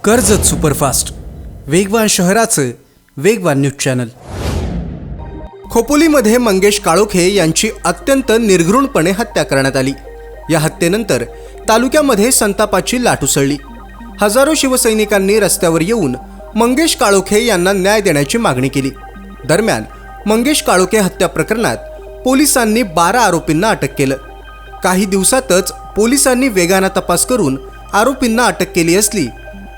Karjat superfast, वेगवान शहराचं वेगवान न्यूज चॅनल। खोपोलीमध्ये मंगेश काळोखे यांची अत्यंत निर्घृणपणे हत्या करण्यात आली। या हत्येनंतर तालुक्यामध्ये संतापाची लाट उसळली। हजारो शिवसैनिकांनी रस्त्यावर येऊन मंगेश काळोखे यांना न्याय देण्याची मागणी केली। दरम्यान मंगेश काळोखे हत्या प्रकरणात पोलिसांनी 12 आरोपींना अटक केलं। काही दिवसातच पोलिसांनी वेगाने तपास करून आरोपींना अटक केली असली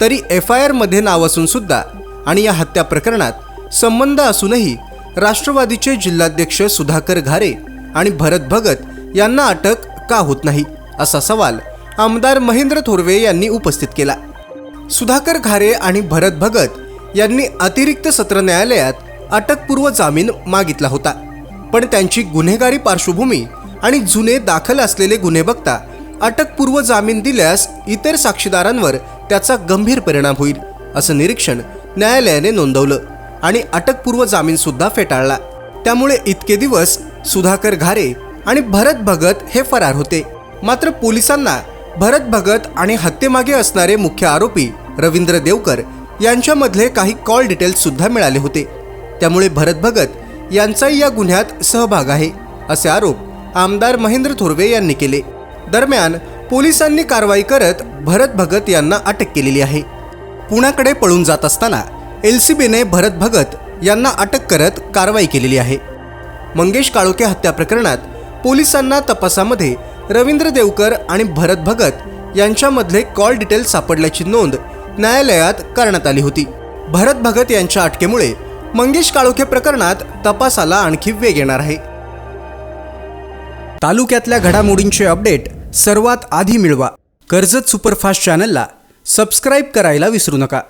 तरी FIR मध्ये नाव असून सुद्धा आणि या हत्या प्रकरणात संबंध असूनही राष्ट्रवादीचे जिल्हाध्यक्ष सुधाकर घारे आणि भरत भगत यांना अटक का होत नाही, असा सवाल आमदार महेंद्र थोरवे यांनी उपस्थित केला। सुधाकर घारे आणि भरत भगत यांनी अतिरिक्त सत्र न्यायालयात अटकपूर्व जामीन मागितला होता, पण त्यांची गुन्हेगारी पार्श्वभूमी आणि जुने दाखल असलेले गुन्हे बघता अटकपूर्व जामीन दिल्यास इतर साक्षीदारांवर त्याचा गंभीर परिणाम होईल, असं निरीक्षण न्यायालयाने नोंदवलं आणि अटकपूर्व जामीन सुद्धा फेटाळला। त्यामुळे इतके दिवस सुधाकर घारे आणि भरत भगत हे फरार होते। मात्र पोलिसांना भरत भगत आणि हत्येमागे असणारे मुख्य आरोपी रवींद्र देवकर यांच्यामधले काही कॉल डिटेल्स सुद्धा मिळाले होते। त्यामुळे भरत भगत यांचाही या गुन्ह्यात सहभाग आहे, असे आरोप आमदार महेंद्र थोरवे यांनी केले। दरम्यान पोलिसांनी कारवाई करत भरत भगत यांना अटक केलेली आहे। पुण्याकडे पळून जात असताना LCBने भरत भगत यांना अटक करत कारवाई केलेली आहे। मंगेश काळोखे हत्या प्रकरणात पोलिसांना तपासामध्ये रवींद्र देवकर आणि भरत भगत यांच्यामधले कॉल डिटेल्स सापडल्याची नोंद न्यायालयात करण्यात आली होती। भरत भगत यांच्या अटकेमुळे मंगेश काळोखे प्रकरणात तपासाला आणखी वेग येणार आहे। तालुक्यातल्या घडामोडींचे अपडेट सर्वात आधी मिळवा। कर्जत सुपरफास्ट चॅनलला सबस्क्राइब करायला विसरू नका।